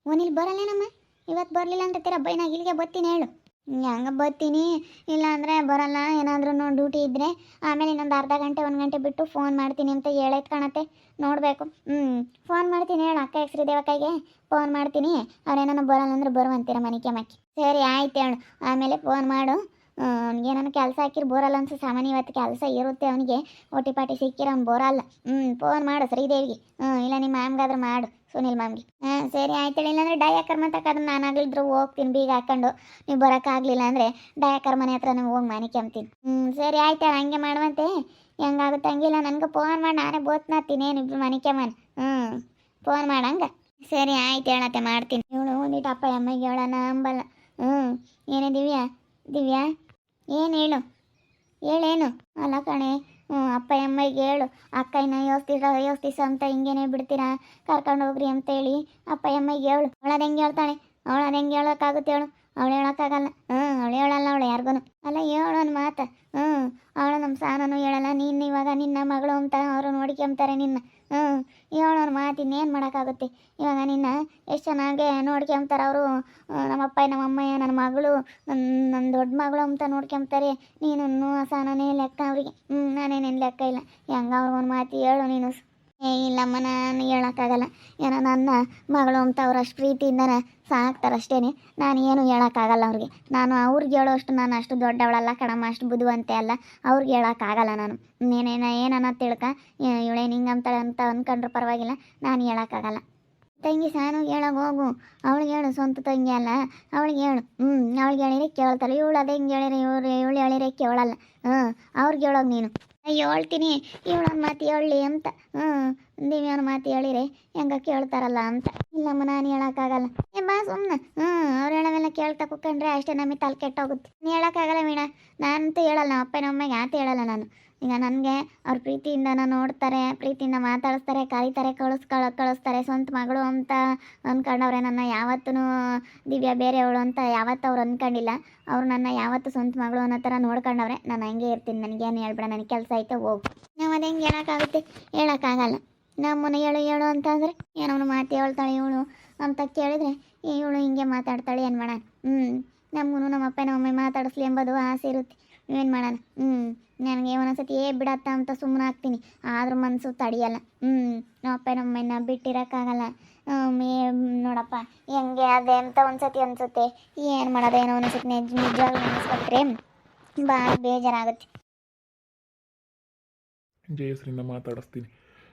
ಓನಿಲ್ ಬರಲ್ಲೇನಮ್ಮ? ಇವತ್ತು ಬರಲಿಲ್ಲ ಅಂತ ತೀರ ಬೈನಾಗ ಇಲ್ಲಿಗೆ ಬರ್ತೀನಿ ಹೇಳು. ಹಂಗೆ ಬರ್ತೀನಿ, ಇಲ್ಲ ಅಂದರೆ ಬರಲ್ಲ. ಏನಾದ್ರೂ ಡ್ಯೂಟಿ ಇದ್ದರೆ ಆಮೇಲೆ ಇನ್ನೊಂದು ಅರ್ಧ ಗಂಟೆ 1 ಗಂಟೆ ಬಿಟ್ಟು ಫೋನ್ ಮಾಡ್ತೀನಿ ಅಂತ ಹೇಳೈತೆ ಕಾಣತ್ತೆ. ನೋಡಬೇಕು. ಫೋನ್ ಮಾಡ್ತೀನಿ ಹೇಳು ಅಕ್ಕ ಶ್ರೀದೇವಕ್ಕಗೆ ಫೋನ್ ಮಾಡ್ತೀನಿ. ಅವ್ರೇನೋ ಬರಲ್ಲ ಅಂದ್ರೆ ಬರುವಂತೀರ ಮನಿಕೆ ಮಕ್ಕಿ. ಸರಿ ಆಯ್ತು ಹೇಳು. ಆಮೇಲೆ ಫೋನ್ ಮಾಡು. ಅವ್ನಿಗೆ ನಾನು ಕೆಲಸ ಹಾಕಿರ್ ಬರಲ್ಲ ಅನ್ಸು. ಸಾಮಾನ್ಯ ಇವತ್ತು ಕೆಲಸ ಇರುತ್ತೆ ಅವನಿಗೆ. ಓಟಿ ಪಾಟಿ ಸಿಕ್ಕಿರ ಅವ್ನು ಬರಲ್ಲ. ಫೋನ್ ಮಾಡು ಶ್ರೀದೇವಿಗೆ. ಇಲ್ಲ ನಿಮ್ಮ ಮ್ಯಾಮ್ಗಾದ್ರೂ ಮಾಡು, ಸುನಿಲ್ ಮ್ಯಾಮ್ಗೆ. ಸರಿ ಆಯ್ತು. ಇಲ್ಲಾಂದರೆ ಡಯಾಕರ್ಮ ತಕ್ಕದ್ರೆ ನಾನಾಗಲಿದ್ರು ಹೋಗ್ತೀನಿ ಬೀಗ ಹಾಕ್ಕೊಂಡು. ನೀವು ಬರೋಕ್ಕಾಗಲಿಲ್ಲ ಅಂದರೆ ಡಯಾಕರ್ ಮನೆ ಹತ್ರ ನೀವು ಹೋಗಿ ಮನೆ ಕೆಮ್ತೀನಿ. ಸರಿ ಆಯ್ತು ಹಂಗೆ ಮಾಡುವಂತೆ. ಹೆಂಗಾಗುತ್ತೆ ಹಂಗಿಲ್ಲ ನನಗೆ ಫೋನ್ ಮಾಡಿ ನಾನೇ ಬೋತ್ನಾತೀನಿ ಏನಿಬ್ರು ಮನೆ ಕೆಮ್ಮನ. ಫೋನ್ ಮಾಡಂಗೆ. ಸರಿ ಆಯ್ತು ಹೇಳತ್ತೆ ಮಾಡ್ತೀನಿ. ಇವಳು ಒಂದಿಟ್ಟು ಅಪ್ಪ ಅಮ್ಮಗೆ ಹೇಳೋಣ ಅಂಬಲ್ಲ. ಏನೇ ದಿವ್ಯಾ? ದಿವ್ಯಾ ಏನು ಹೇಳು? ಹೇಳೇನು? ಅಲ್ಲ ಕಣೆ. ಅಪ್ಪ ಅಮ್ಮಗೆ ಹೇಳು. ಅಕ್ಕ ಇನ್ನು ಯೋಸ್ತಿಸ ಅಂತ ಹಿಂಗೇನೆ ಬಿಡ್ತೀರಾ? ಕರ್ಕೊಂಡು ಹೋಗ್ರಿ ಅಂತೇಳಿ ಅಪ್ಪ ಅಮ್ಮಗೆ ಹೇಳು. ಅವಳದು ಹೆಂಗೆ ಹೇಳ್ತಾಳೆ? ಅವಳದು ಹೆಂಗೆ ಹೇಳೋಕ್ಕಾಗುತ್ತೆ ಹೇಳು? ಅವಳು ಹೇಳೋಕ್ಕಾಗಲ್ಲ. ಅವಳು ಹೇಳಲ್ಲ ಅವಳು ಯಾರಿಗೂ. ಅಲ್ಲ ಹೇಳೋನ್ ಮಾತು. ಅವಳು ನಮ್ಮ ಸಾನೂ ಹೇಳಲ್ಲ. ನೀನು ಇವಾಗ ನಿನ್ನ ಮಗಳು ಅಂತ ಅವರು ನೋಡ್ಕೊಂತಾರೆ ನಿನ್ನ. ಹೇಳೋನ್ ಮಾತು ಇನ್ನೇನು ಮಾಡೋಕ್ಕಾಗುತ್ತೆ? ಇವಾಗ ನಿನ್ನ ಎಷ್ಟು ಚೆನ್ನಾಗಿ ನೋಡ್ಕೊಂತಾರೆ ಅವರು. ನಮ್ಮಪ್ಪ ನಮ್ಮಮ್ಮಯ್ಯ ನನ್ನ ಮಗಳು ನನ್ನ ದೊಡ್ಡ ಮಗಳು ಅಂತ ನೋಡ್ಕೊಂತಾರೆ. ನೀನು ಸಾನೇ ಲೆಕ್ಕ ಅವ್ರಿಗೆ. ನಾನೇನೇನು ಲೆಕ್ಕ ಇಲ್ಲ. ಹೆಂಗ ಅವ್ರಿಗೊಂದು ಮಾತು ಹೇಳು ನೀನು. ಇಲ್ಲಮ್ಮ ನಾನು ಹೇಳೋಕ್ಕಾಗಲ್ಲ. ಏನೋ ನನ್ನ ಮಗಳು ಅಂತ ಅವ್ರು ಅಷ್ಟು ಪ್ರೀತಿಯಿಂದನೇ ಸಾಕ್ತಾರಷ್ಟೇ. ನಾನು ಏನು ಹೇಳೋಕ್ಕಾಗಲ್ಲ ಅವ್ರಿಗೆ. ನಾನು ಅವ್ರಿಗೆ ಹೇಳೋಷ್ಟು ನಾನು ಅಷ್ಟು ದೊಡ್ಡವಳಲ್ಲ ಕಣಮ್ಮ, ಅಷ್ಟು ಬುದ್ಧಿವಂತೆ ಅಲ್ಲ. ಅವ್ರಿಗೆ ಹೇಳೋಕ್ಕಾಗಲ್ಲ ನಾನು. ಏನನ್ನ ತಿಳ್ಕ ಇವಳೇನು ಹಿಂಗಂತಾಳೆ ಅಂತ ಅಂದ್ಕೊಂಡ್ರೆ ಪರವಾಗಿಲ್ಲ. ನಾನು ಹೇಳೋಕ್ಕಾಗಲ್ಲ. ತಂಗಿ ಸಾನು ಹೇಳೋಕೆ ಹೋಗು. ಅವಳಿಗೆ ಹೇಳು, ಸ್ವಂತ ತಂಗಿ ಅಲ್ಲ ಅವಳಿಗೆ ಹೇಳು. ಅವಳಿಗೆ ಹೇಳಿರೆ ಕೇಳ್ತಾಳೆ. ಇವಳು ಅದೇ ಹಿಂಗೆ ಹೇಳಿರಿ ಇವಳು ಹೇಳಿರೆ ಕೇಳಲ್ಲ. ಅವ್ರಿಗೆ ಹೇಳೋದು ನೀನು. ಹೇಳ್ತೀನಿ ಇವಳೊಂದು ಮಾತು ಹೇಳಲಿ ಅಂತ. ದಿವ್ಯಾನ ಮಾತು ಹೇಳಿರೆ ಹೆಂಗ ಕೇಳ್ತಾರಲ್ಲ ಅಂತ. ಇಲ್ಲಮ್ಮ ನಾನು ಹೇಳೋಕ್ಕಾಗಲ್ಲ. ಬಾ ಸುಮ್ಮನೆ. ಅವ್ರು ಹೇಳೋವೆಲ್ಲ ಕೇಳ್ತಾ ಕುತ್ಕೊಂಡ್ರೆ ಅಷ್ಟೇ ನಮಗೆ ತಲೆ ಕೆಟ್ಟೋಗುತ್ತೆ. ಹೇಳೋಕ್ಕಾಗಲ್ಲ ವೀಣಾ. ನಾನಂತೂ ಹೇಳಲ್ಲ. ನಮ್ಮ ಅಪ್ಪನ ಅಮ್ಮಗೆ ಆತ ಹೇಳಲ್ಲ ನಾನು. ಈಗ ನನಗೆ ಅವ್ರ ಪ್ರೀತಿಯಿಂದ ನೋಡ್ತಾರೆ, ಪ್ರೀತಿಯಿಂದ ಮಾತಾಡಿಸ್ತಾರೆ, ಕರೀತಾರೆ, ಕಳಿಸ್ತಾರೆ. ಸ್ವಂತ ಮಗಳು ಅಂತ ಅಂದ್ಕೊಂಡವ್ರೆ ನನ್ನ. ಯಾವತ್ತೂ ದಿವ್ಯಾ ಬೇರೆಯವಳು ಅಂತ ಯಾವತ್ತೂ ಅವ್ರು ಅಂದ್ಕೊಂಡಿಲ್ಲ. ಅವ್ರು ನನ್ನ ಯಾವತ್ತೂ ಸ್ವಂತ ಮಗಳು ಅನ್ನೋ ಥರ ನೋಡ್ಕೊಂಡವ್ರೆ. ನಾನು ಹಂಗೆ ಇರ್ತೀನಿ. ನನಗೇನು ಹೇಳ್ಬೇಡ, ನನಗೆ ಕೆಲಸ ಐತೆ ಹೋಗು. ನಾವು ಅದು ಹೆಂಗೆ ಹೇಳೋಕ್ಕಾಗುತ್ತೆ? ಹೇಳೋಕ್ಕಾಗಲ್ಲ. ನಮ್ಮನ್ನ ಹೇಳು ಅಂತಂದರೆ ಏನೋ ಮಾತು ಹೇಳ್ತಾಳೆ ಇವಳು ಅಂತ ಕೇಳಿದರೆ ಇವಳು ಹಿಂಗೆ ಮಾತಾಡ್ತಾಳೆ. ಏನು ಮಾಡೋಣ? ನಮಗೂ ನಮ್ಮ ಅಪ್ಪ ನಮ್ಮಮ್ಮ ಮಾತಾಡಿಸ್ಲಿ ಎಂಬುದು ಆಸೆ ಇರುತ್ತೆ. ಏನು ಮಾಡೋಣ? ನನಗೆ ಒಂದೊಂದ್ಸತಿ ಬಿಡತ್ತ ಅಂತ ಸುಮ್ಮನೆ ಆಗ್ತೀನಿ. ಆದರೂ ಮನಸ್ಸು ತಡೆಯಲ್ಲ. ನಮ್ಮ ಅಪ್ಪ ನಮ್ಮನ್ನ ಬಿಟ್ಟಿರೋಕ್ಕಾಗಲ್ಲ. ನೋಡಪ್ಪ ಹೆಂಗೆ ಅದೇ ಅಂತ ಒಂದ್ಸತಿ ಅನಿಸುತ್ತೆ. ಏನು ಮಾಡೋದೇನೋ ಒಂದೊಂದ್ಸತಿ ನಿಜವಾಗ್ಲೂ ನೆನೆಸ್ಕೊಂಡ್ರೆ ಭಾಳ ಬೇಜಾರಾಗುತ್ತೆ. ಜಯಶ್ರೀನ ಮಾತಾಡಿಸ್ತೀನಿ.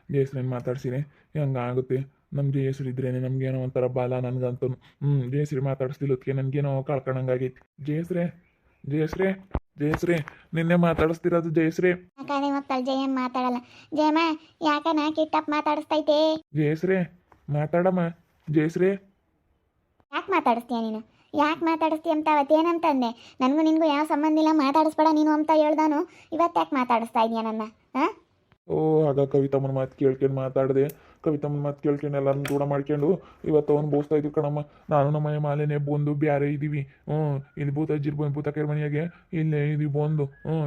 ಜಯಶ್ರೀನ ಮಾತಾಡ್ಸಿರಿ ಹಂಗಾಗುತ್ತೆ. ನಮ್ಮ ಜಯಶ್ರೀ ಇದ್ರೇನೆ ನಮಗೇನೋ ಒಂಥರ ಬಾಲ ನನಗಂತೂ. ಜಯಶ್ರೀ ಮಾತಾಡಿಸ್ತಿಲ್ಲದಕ್ಕೆ ನನಗೇನೋ ಕಳ್ಕೊಂಡಂಗಾಗೈತಿ. ಜಯಶ್ರೀ ನಿನ್ನೆ ಮಾತಾಡಿಸ್ತಿರೋದು ಜಯಶ್ರೀ. ಯಾಕಂದ್ರೆ ಮಕ್ಕಳು ಜಯ ಮಾತಾಡಲ್ಲ. ಜಯಮ್ಮ ಯಾಕನ ಕಿಟ್ಟಪ್ ಮಾತಾಡಿಸ್ತೈತೆ? ಜಯಶ್ರೀ ಮಾತಾಡಮ್ಮ. ಜಯಶ್ರೀ ಯಾಕೆ ಮಾತಾಡಿಸ್ತೀಯ ನೀನು? ಯಾಕೆ ಮಾತಾಡಿಸ್ತೀಯ ಅಂತ ಅವತ್ತೇನಂತಂದೆ? ನನಗೂ ನಿನಗೂ ಯಾವ ಸಂಬಂಧ ಇಲ್ಲ, ಮಾತಾಡಿಸ್ಬೇಡ ನೀನು ಅಂತ ಹೇಳ್ದಾನು. ಇವತ್ತು ಯಾಕೆ ಮಾತಾಡಿಸ್ತಾ ಇದೆಯಾ ನನ್ನ? ಆಗ ಕವಿತಮ್ಮನ ಮಾತು ಕೇಳ್ಕೊಂಡು ಮಾತಾಡಿದೆ. ಕವಿತಮ್ಮನ ಮಾತು ಕೇಳ್ಕೊಂಡು ಎಲ್ಲರನ್ನ ದೂರ ಮಾಡ್ಕೊಂಡು ಇವತ್ತು ಅವ್ನು ಬೋಸ್ತಾ ಇದ್ವಿ ಕಣಮ್ಮ. ನಾನು ನಮ್ಮ ಮಾಲೆನೆ ಬಂದು ಬ್ಯಾರೆ ಇದ್ದೀವಿ. ಇಲ್ಲಿ ಭೂತಜ್ಜಿರ್ ಬಂದು ಭೂತಕೈರ ಮನೆಯಾಗೆ ಇಲ್ಲೇ ಇದೀವಿ ಬಂದು.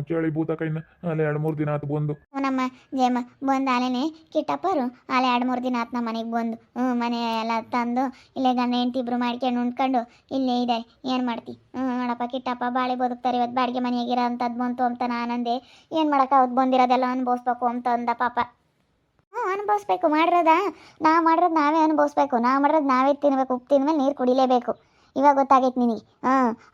ಕೇಳಿ ಭೂತಕೈನ ಅಲ್ಲೇ 2-3 ದಿನ ಆತು ಬಂದು. ನಮ್ಮ ಜಯಮ್ಮ ಬಂದು ಅಲ್ಲೇನೆ ಕಿಟ್ಟಪ್ಪರು ಅಲ್ಲೇ 2-3 ದಿನ ಆತು ನಮ್ಮ ಮನೆಗೆ ಬಂದು. ಮನೆ ಎಲ್ಲ ತಂದು ಇಲ್ಲೇ ಗಂಡ ಹೆಂಡತಿ ಇಬ್ರು ಮಾಡ್ಕೊಂಡು ಉಂಡ್ಕೊಂಡು ಇಲ್ಲೇ ಇದೆ. ಏನು ಮಾಡ್ತಿ? ನೋಡಪ್ಪ ಕಿಟ್ಟಪ್ಪ ಬಾಳೆ ಬದುಕ್ತಾರೆ. ಇವತ್ತು ಬಾಡಿಗೆ ಮನೆಯಾಗಿರೋ ಅಂಥದ್ದು ಬಂತು ಅಂತ ನಾನಂದೆ. ಏನು ಮಾಡೋಕ್ಕಾಗೋದು? ಬಂದಿರೋದೆಲ್ಲ ಅನುಭವಿಸ್ಬೇಕು ಅಂತ ಅಂದ ಪಾಪ. ಅನುಭವಿಸ್ಬೇಕು. ಮಾಡಿರೋದ ಮಾಡಿರೋದು ನಾವೇ ಅನುಭವಿಸ್ಬೇಕು. ಮಾಡಿರೋದು ನಾವೇ ತಿನ್ಬೇಕು. ಉಪ್ಪು ತಿಂದ ಮೇಲೆ ನೀರು ಕುಡಿಲೇಬೇಕು. ಇವಾಗ ಗೊತ್ತಾಗೈತೆ ನಿನಗೆ.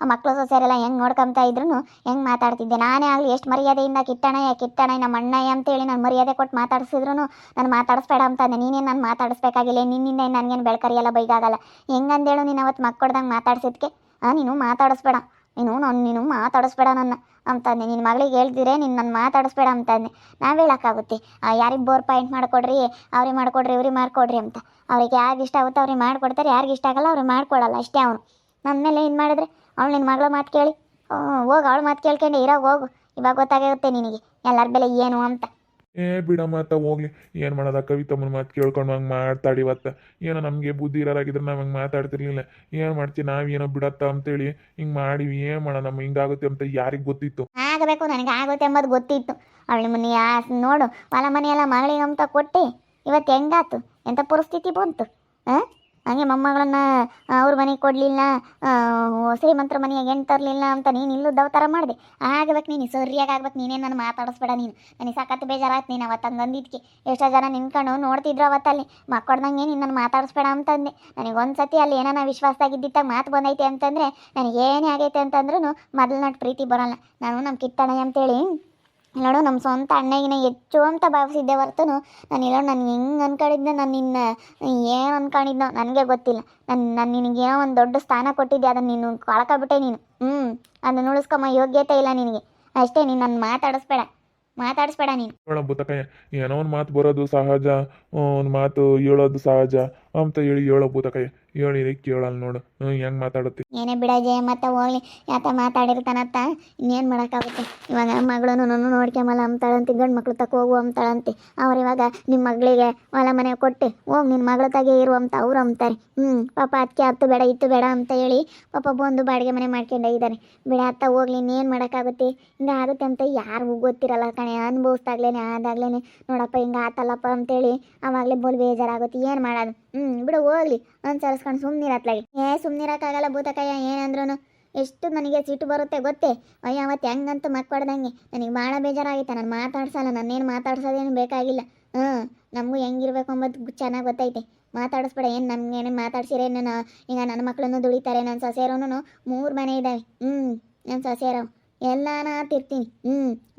ಆ ಮಕ್ಕಳು ಸೊಸೆಯರೆಲ್ಲ ಹೆಂಗೆ ನೋಡ್ಕೊತಾ ಇದ್ರು, ಹೆಂಗೆ ಮಾತಾಡ್ತಿದ್ದೆ. ನಾನೇ ಆಗಲಿ ಎಷ್ಟು ಮರ್ಯಾದೆಯಿಂದ ಕಿಟ್ಟಣಯ್ಯ ನಮ್ಮ ಅಣ್ಣಯ್ಯ ಅಂತೇಳಿ ನಾನು ಮರ್ಯಾದೆ ಕೊಟ್ಟು ಮಾತಾಡಿಸಿದ್ರು ನಾನು ಮಾತಾಡಿಸ್ಬೇಡ ಅಂತಂದೆ. ನೀನೇನು ನಾನು ಮಾತಾಡಿಸ್ಬೇಕಾಗಿಲ್ಲ. ನಿನ್ನಿಂದ ನನಗೇನು ಬೆಳ್ಕರಿಯಲ್ಲ, ಬೈಗಾಗಲ್ಲ. ಹೆಂಗಂದೇಳು ನೀನು ಅವತ್ತು ಮಕ್ಕಳ್ದಂಗೆ ಮಾತಾಡ್ಸಿದ್ಕೆ? ನೀನು ಮಾತಾಡಿಸ್ಬೇಡ. ನೀನು ಮಾತಾಡಿಸ್ಬೇಡ ನನ್ನ ಅಂತಂದೆ. ನಿನ್ನ ಮಗಳಿಗೆ ಹೇಳ್ದಿರೆ ನನ್ನ ಮಾತಾಡಿಸ್ಬೇಡ ಅಂತಂದೆ. ನಾವು ಹೇಳೋಕ್ಕಾಗುತ್ತೆ? ಯಾರಿಗೆ ಬೋರ್ ಪಾಯಿಂಟ್ ಮಾಡಿಕೊಡ್ರಿ, ಅವ್ರಿಗೆ ಮಾಡಿಕೊಡ್ರಿ, ಇವ್ರಿಗೆ ಮಾಡಿಕೊಡ್ರಿ ಅಂತ. ಅವ್ರಿಗೆ ಯಾರಿಗೆ ಇಷ್ಟ ಆಗುತ್ತೆ ಅವ್ರಿಗೆ ಮಾಡಿಕೊಡ್ತಾರೆ. ಯಾರಿಗೆ ಇಷ್ಟ ಆಗಲ್ಲ ಅವ್ರಿಗೆ ಮಾಡಿಕೊಡಲ್ಲ. ಅಷ್ಟೇ ಅವನು. ನನ್ನ ಮೇಲೆ ಏನು ಮಾಡಿದ್ರೆ ಅವಳು ನಿನ್ನ ಮಗಳ ಮಾತು ಕೇಳಿ ಹೋಗು. ಅವಳು ಮಾತು ಕೇಳ್ಕೊಂಡೆ ಇರೋ ಹೋಗು. ಇವಾಗ ಗೊತ್ತಾಗುತ್ತೆ ನಿನಗೆ ಎಲ್ಲರ ಬೆಲೆ ಏನು ಅಂತ. ಬಿಡಮ್ಮ ಅಂತ ಹೋಗ್ಲಿ. ಏನು ಮಾಡೋದ? ಕವಿತಮ್ಮನ ಮಾತು ಕೇಳ್ಕೊಂಡು ಹಂಗೆ ಮಾತಾಡಿ ಇವತ್ತು. ಏನೋ ನಮಗೆ ಬುದ್ಧಿ ಇರೋರಾಗಿದ್ರೆ ನಾವು ಹಂಗೆ ಮಾತಾಡ್ತಿರ್ಲಿಲ್ಲ. ಏನು ಮಾಡ್ತೀವಿ ನಾವೇನೋ ಬಿಡತ್ತ ಅಂತೇಳಿ ಹಿಂಗೆ ಮಾಡಿವಿ. ಏನು ಮಾಡೋಣ? ಹಿಂಗಾಗುತ್ತೆ ಅಂತ ಯಾರಿಗೆ ಗೊತ್ತಿತ್ತು? ಆಗಬೇಕು, ನನಗೆ ಆಗುತ್ತೆ ಎಂಬುದು ಗೊತ್ತಿತ್ತು. ಅವಳು ನಿಮ್ಮನ್ನ ನೋಡು ಹೊಲ ಮನೆಯೆಲ್ಲ ಮಗಳಿಗೆ ಅಂತ ಕೊಟ್ಟು ಇವತ್ತು ಹೆಂಗಾತು? ಎಂಥ ಪರಿಸ್ಥಿತಿ ಬಂತು? ಹಂಗೆ ಮೊಮ್ಮಗಳನ್ನ ಅವ್ರ ಮನೆಗೆ ಕೊಡಲಿಲ್ಲ, ಶ್ರೀಮಂತರ ಮನೆಗೆ ಹೆಣ್ಣು ತರಲಿಲ್ಲ ಅಂತ ನೀನು ಇಲ್ಲುದ್ದವ ಥರ ಮಾಡಿದೆ. ಆಗ್ಬೇಕು ನೀನು ಸರಿಯಾಗಿ ಆಗ್ಬೇಕು. ನೀನೇನು ನಾನು ಮಾತಾಡಿಸ್ಬೇಡ ನೀನು. ನನಗೆ ಸಖತ್ತು ಬೇಜಾರಾಯ್ತು ನೀನು ಅವತ್ತು ಹಂಗೆ ಅಂದಿದ್ದಕ್ಕೆ. ಎಷ್ಟೋ ಜನ ನಿಂತ್ಕೊಂಡು ನೋಡ್ತಿದ್ರು ಅವತ್ತಲ್ಲಿ ಮಕ್ಕಳ್ದಂಗೆ ನೀನು ನನ್ನ ಮಾತಾಡಿಸ್ಬೇಡ ಅಂತಂದೆ. ನನಗೆ ಒಂದು ಸತಿ ಅಲ್ಲಿ ಏನೋ ವಿಶ್ವಾಸದಾಗಿದ್ದಿತ್ತಾಗ ಮಾತು ಬಂದೈತೆ ಅಂತಂದರೆ ನನಗೆ ಏನೇ ಆಗೈತೆ ಅಂತಂದ್ರೂ ಮೊದಲು ನಟ್ಟು ಪ್ರೀತಿ ಬರೋಲ್ಲ. ನಾನು ನಮ್ಮ ಕಿಟ್ಟಣ್ಣ ಅಂತೇಳಿ ನೋಡು ನಮ್ಮ ಸ್ವಂತ ಅಣ್ಣಗಿನ ಹೆಚ್ಚು ಅಂತ ಭಾವಿಸಿದ್ದೆ ಹೊರತು ನಾನು ಇಲ್ಲ ನಾನು ಹೆಂಗೆ ಅನ್ಕೊಂಡಿದ್ದೆ, ನಾನು ನಿನ್ನ ಏನು ಅನ್ಕೊಂಡಿದ್ನೋ ನನಗೆ ಗೊತ್ತಿಲ್ಲ. ನಾನು ನಿನಗೇನೋ ಒಂದು ದೊಡ್ಡ ಸ್ಥಾನ ಕೊಟ್ಟಿದ್ದೆ, ಅದನ್ನು ನೀನು ಕಳ್ಕೊಬಿಟ್ಟೆ ನೀನು. ಅದನ್ನು ಉಳಿಸ್ಕೊಂಬ ಯೋಗ್ಯತೆ ಇಲ್ಲ ನಿನಗೆ. ಅಷ್ಟೇ, ನೀನು ನನ್ನ ಮಾತಾಡಿಸ್ಬೇಡ ನೀನು. ನೋಡ ಬೂತಕಾಯ, ಏನೋ ಒಂದು ಮಾತು ಬರೋದು ಸಹಜ, ಒಂದು ಮಾತು ಹೇಳೋದು ಸಹಜ ಅಂತ ಹೇಳೋ ಬೂತಕಾಯ. ಹೇಳಿ ಕೇಳಲ್ಲ ನೋಡು ಹೆಂಗೆ ಮಾತಾಡುತ್ತೆ. ಏನೇ ಬಿಡಜೆ ಮತ್ತೆ ಹೋಗ್ಲಿ, ಯಾತ ಮಾತಾಡಿರ್ತಾನತ್ತ ಇನ್ನೇನು ಮಾಡೋಕ್ಕಾಗುತ್ತೆ. ಇವಾಗ ಮಗಳೂ ನೋಡ್ಕೊಂಬಲ್ಲ ಅಂತಾಳಂತೆ, ಗಂಡು ಮಕ್ಳು ತಕ್ಕ ಹೋಗು ಅಂತಾಳಂತೆ. ಅವ್ರು ಇವಾಗ ನಿಮ್ಮ ಮಗಳಿಗೆ ಹೊಲ ಮನೆ ಕೊಟ್ಟು ಹೋಗಿ ನಿನ್ನ ಮಗಳ ತಾಗೆ ಇರು ಅಂತ ಅವ್ರು ಅಂತಾರೆ. ಪಾಪ ಅದಕ್ಕೆ ಹತ್ತು ಬೇಡ ಇತ್ತು ಬೇಡ ಅಂತ ಹೇಳಿ ಪಾಪ ಬಂದು ಬಾಡಿಗೆ ಮನೆ ಮಾಡ್ಕೊಂಡೋಗಿದ್ದಾರೆ. ಬಿಡ ಅತ್ತ ಹೋಗ್ಲಿ, ಇನ್ನೇನು ಮಾಡೋಕ್ಕಾಗುತ್ತೆ. ಹಿಂಗೆ ಆಗುತ್ತೆ ಅಂತ ಯಾರಿಗೂ ಗೊತ್ತಿರಲ್ಲ ಕಣೆ. ಅನುಭವಿಸ್ದಾಗ್ಲೇನೆ ಆದಾಗ್ಲೇನೆ ನೋಡಪ್ಪ ಹಿಂಗೆ ಆತಲ್ಲಪ್ಪ ಅಂತೇಳಿ ಆವಾಗಲೇ ಬೋಲ್ ಬೇಜಾರಾಗುತ್ತೆ. ಏನು ಮಾಡೋದು? ಬಿಡು ಹೋಗ್ಲಿ ಅನ್ಸರಿಸ್ಕೊಂಡು ಸುಮ್ಮನಿರತ್ಲಾಗಿ. ಸುಮ್ಮನಿರೋಕ್ಕಾಗಲ್ಲ ಭೂತಕಾಯ. ಏನಂದ್ರೂ ಎಷ್ಟು ನನಗೆ ಸಿಟ್ಟು ಬರುತ್ತೆ ಗೊತ್ತೇ. ಅಯ್ಯ ಅವತ್ತು ಹೆಂಗಂತ ಮಕ್ಕಳ್ದಂಗೆ ನನಗೆ ಭಾಳ ಬೇಜಾರಾಗಿತ್ತು. ನಾನು ಮಾತಾಡ್ಸಲ್ಲ, ನನ್ನೇನು ಮಾತಾಡ್ಸೋದೇನು ಬೇಕಾಗಿಲ್ಲ. ನಮಗೂ ಹೆಂಗಿರ್ಬೇಕು ಅಂಬೋದು ಚೆನ್ನಾಗಿ ಗೊತ್ತೈತೆ. ಮಾತಾಡಿಸ್ಬೇಡ. ಏನು ನಮಗೇನು ಮಾತಾಡ್ಸಿರೇನು? ಈಗ ನನ್ನ ಮಕ್ಕಳನ್ನು ದುಡಿತಾರೆ, ನನ್ನ ಸೊಸೆಯರೂ 3 ಮನೆ ಇದ್ದಾವೆ. ನನ್ನ ಸೊಸೆಯರು ಎಲ್ಲಾನ ತಿರ್ತೀನಿ.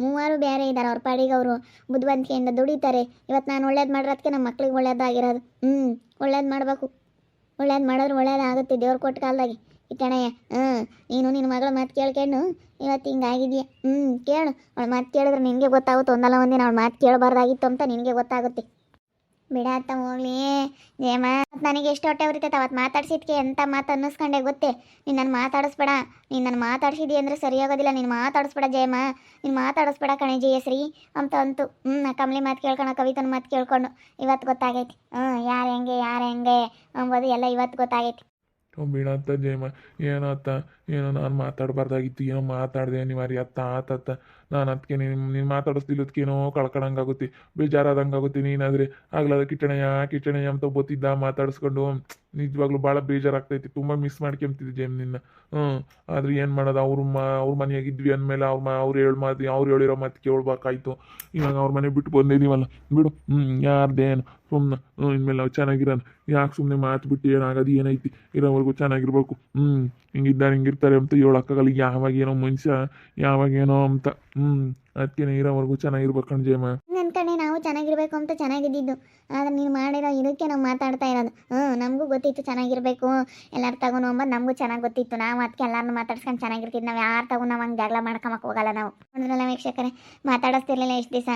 ಮೂವರು ಬೇರೆ ಇದ್ದಾರೆ, ಅವ್ರ ಪಾಡಿಗೆ ಅವರು ಬುದ್ಧಿವಂತಿಕೆಯಿಂದ ದುಡಿತಾರೆ. ಇವತ್ತು ನಾನು ಒಳ್ಳೇದು ಮಾಡಿರೋದಕ್ಕೆ ನಮ್ಮ ಮಕ್ಳಿಗೆ ಒಳ್ಳೇದಾಗಿರೋದು. ಒಳ್ಳೇದು ಮಾಡಬೇಕು. ಒಳ್ಳೇದು ಮಾಡಿದ್ರೆ ಒಳ್ಳೇದಾಗುತ್ತೆ ದೇವ್ರು ಕೊಟ್ಟ ಕಾಲದಾಗೆ. ಇಟ್ಟಣಯ್ಯ, ನೀನು ನಿನ್ನ ಮಗಳ ಮಾತು ಕೇಳ್ಕೊಂಡು ಇವತ್ತು ಹಿಂಗಾಗಿದೆಯಾ? ಕೇಳು. ಅವಳು ಮಾತು ಕೇಳಿದ್ರೆ ನಿನಗೆ ಗೊತ್ತಾಗುತ್ತೆ. ಒಂದಲ್ಲ ಒಂದಿನ ಅವಳು ಮಾತು ಕೇಳಬಾರ್ದಾಗಿತ್ತು ಅಂತ ನಿನಗೆ ಗೊತ್ತಾಗುತ್ತೆ. ಬಿಡತ್ತ ಹೋಗ್ಲಿ ಜಯಮ್ಮ. ನನಗೆ ಎಷ್ಟು ಹೊಟ್ಟೆ ಉರಿತೈತೆ ಅವತ್ತು ಮಾತಾಡ್ಸಿದ್ಕೆ ಎಂಥ ಮಾತು ಅನ್ನಿಸ್ಕೊಂಡೆ ಗೊತ್ತೇ. ನೀನು ನನ್ನ ಮಾತಾಡಿಸ್ಬೇಡ. ನೀನು ನನ್ನ ಮಾತಾಡ್ಸಿದಿ ಅಂದರೆ ಸರಿಯಾಗೋದಿಲ್ಲ. ನೀನು ಮಾತಾಡಿಸ್ಬೇಡ ಜಯಮ್ಮ. ನೀನು ಮಾತಾಡಿಸ್ಬೇಡ ಕಣೆ ಜಯಶ್ರೀ ಅಂತ ಅಂತು. ಕಮಲಿ ಮಾತು ಕೇಳ್ಕೊಂಡು, ಕವಿತನ ಮಾತು ಕೇಳ್ಕೊಂಡು ಇವತ್ತು ಗೊತ್ತಾಗೈತಿ. ಯಾರು ಹೆಂಗೆ ಅಂಬೋದು ಎಲ್ಲ ಇವತ್ತು ಗೊತ್ತಾಗೈತಿ. ಬೀಳತ್ತ ಜಯಮ್ಮ, ಏನತ್ತ ಏನೋ ನಾನು ಮಾತಾಡಬಾರ್ದಾಗಿತ್ತು, ಏನೋ ಮಾತಾಡಿದೆ ಅನಿವಾರ್ಯ ಆತತ್ತ. ನಾನು ಅದಕ್ಕೆ ನೀನು ಮಾತಾಡಿಸ್ತಿಲ್ಲದಕ್ಕೆ ಏನೋ ಕಳ್ಕೊಳಂಗಾಗುತ್ತೆ, ಬೇಜಾರಾದಂಗೆ ಆಗುತ್ತೆ. ನೀನಾದರೆ ಆಗ್ಲದ ಕಿಟ್ಟಣಯ್ಯ ಅಂತ ಗೊತ್ತಿದ್ದ ಮಾತಾಡಿಸ್ಕೊಂಡು ನಿಜವಾಗ್ಲೂ ಭಾಳ ಬೇಜಾರಾಗ್ತೈತಿ. ತುಂಬ ಮಿಸ್ ಮಾಡ್ಕೊಂತಿದ್ದೆ ಜಯಮ್ ನಿನ್ನ. ಆದರೆ ಏನು ಮಾಡೋದು, ಅವ್ರ ಮನೆಯಾಗಿದ್ವಿ ಅಂದಮೇಲೆ ಅವ್ರು ಹೇಳಿರೋ ಮಾತು ಕೇಳ್ಬೇಕಾಯ್ತು. ಇವಾಗ ಅವ್ರ ಮನೆ ಬಿಟ್ಟು ಬಂದಿದ್ದೀವಲ್ಲ, ಬಿಡು. ಯಾರ್ದೇನು ಸುಮ್ಮನೆ ಇನ್ಮೇಲೆ ನಾವು ಚೆನ್ನಾಗಿರೋಣ. ಯಾಕೆ ಸುಮ್ಮನೆ ಮಾತು ಬಿಟ್ಟು ಏನಾಗೋದು ಏನೈತಿ? ಇರೋವರೆಗೂ ಚೆನ್ನಾಗಿರ್ಬೇಕು. ಹಿಂಗಿರ್ತಾರೆ ಅಂತ ಹೇಳೋಕ್ಕಾಗಲ್ಲ. ಯಾವಾಗ ಏನೋ ಮನುಷ್ಯ ಯಾವಾಗೇನೋ ಅಂತ. ಅದಕ್ಕೆ ಇರೋವರೆಗೂ ಚೆನ್ನಾಗಿರ್ಬೇಕು ಕಣ್ ಜಯಮ್ಮ. ನನ್ನ ಕಡೆ ನಾವು ಚೆನ್ನಾಗಿರ್ಬೇಕು ಅಂತ ಚೆನ್ನಾಗಿದ್ದಿದ್ದು. ಆದರೆ ನೀನು ಮಾಡಿರೋ ಇದಕ್ಕೆ ನಾವು ಮಾತಾಡ್ತಾ ಇರೋದು. ನಮಗೂ ಗೊತ್ತಿತ್ತು ಚೆನ್ನಾಗಿರಬೇಕು, ಎಲ್ಲರೂ ತಗೊಂಡು ಅಂಬೋದು ನಮಗೂ ಚೆನ್ನಾಗಿ ಗೊತ್ತಿತ್ತು. ನಾವು ಅದಕ್ಕೆ ಎಲ್ಲರನ್ನೂ ಮಾತಾಡ್ಸ್ಕೊಂಡು ಚೆನ್ನಾಗಿರ್ತಿದ್ದು. ನಾವು ಯಾರು ತಗೊಂಡು ನಾವು ಹಂಗೆ ಜಗಳ ಮಾಡ್ಕೊಂಬಕ್ಕೆ ಹೋಗಲ್ಲ ನಾವು. ನೋಡಿದ್ರಲ್ಲ ವೀಕ್ಷಕರೇ, ಮಾತಾಡಿಸ್ತಿರ್ಲಿಲ್ಲ ಇಷ್ಟು ದಿವಸ.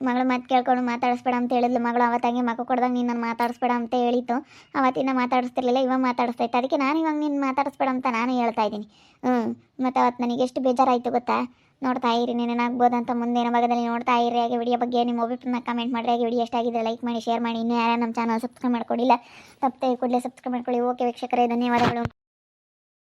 ಮಗಳು ಮಾತು ಕೇಳ್ಕೊಂಡು ಮಾತಾಡಿಸ್ಬೇಡ ಅಂತ ಹೇಳಿದ್ಲು ಮಗಳು. ಅವತ್ತಾಗೆ ಮಕ್ಕ ಕೊಡ್ದಾಗ ನೀನು ನಾನು ಮಾತಾಡಿಸ್ಬೇಡ ಅಂತ ಹೇಳಿತ್ತು. ಅವತ್ತಿನ ಮಾತಾಡಿಸ್ತಿರ್ಲಿಲ್ಲ, ಇವಾಗ ಮಾತಾಡಿಸ್ತೈತೆ. ಅದಕ್ಕೆ ನಾನು ಇವಾಗ ನೀನು ಮಾತಾಡಿಸ್ಬೇಡ ಅಂತ ನಾನು ಹೇಳ್ತಾ ಇದ್ದೀನಿ. ಮತ್ತು ಅವತ್ತು ನನಗೆ ಎಷ್ಟು ಬೇಜಾರಾಯಿತು ಗೊತ್ತಾ. ನೋಡ್ತಾ ಇರಿ, ನೆನೇನಾಗ್ಬೋದು ಅಂತ ಮುಂದಿನ ಭಾಗದಲ್ಲಿ ನೋಡ್ತಾ ಇರಿ. ಹಾಗೆ ವಿಡಿಯೋ ಬಗ್ಗೆ ನಿಮ್ಮ ಅಭಿಪ್ರಾಯನ ಕಮೆಂಟ್ ಮಾಡಿರಿ. ಹಾಗೆ ವಿಡಿಯೋ ಎಷ್ಟ ಆಗಿದ್ರೆ ಲೈಕ್ ಮಾಡಿ, ಶೇರ್ ಮಾಡಿ. ಇನ್ನೂ ಯಾರು ನಮ್ಮ ಚಾನಲ್ ಸಬ್ಸ್ಕ್ರೈಬ್ ಮಾಡ್ಕೊಂಡಿಲ್ಲ, ತಪ್ಪದೆ ಕೂಡಲೇ ಸಬ್ಸ್ಕ್ರೈಬ್ ಮಾಡ್ಕೊಳ್ಳಿ. ಓಕೆ ವೀಕ್ಷಕರೇ, ಧನ್ಯವಾದಗಳು.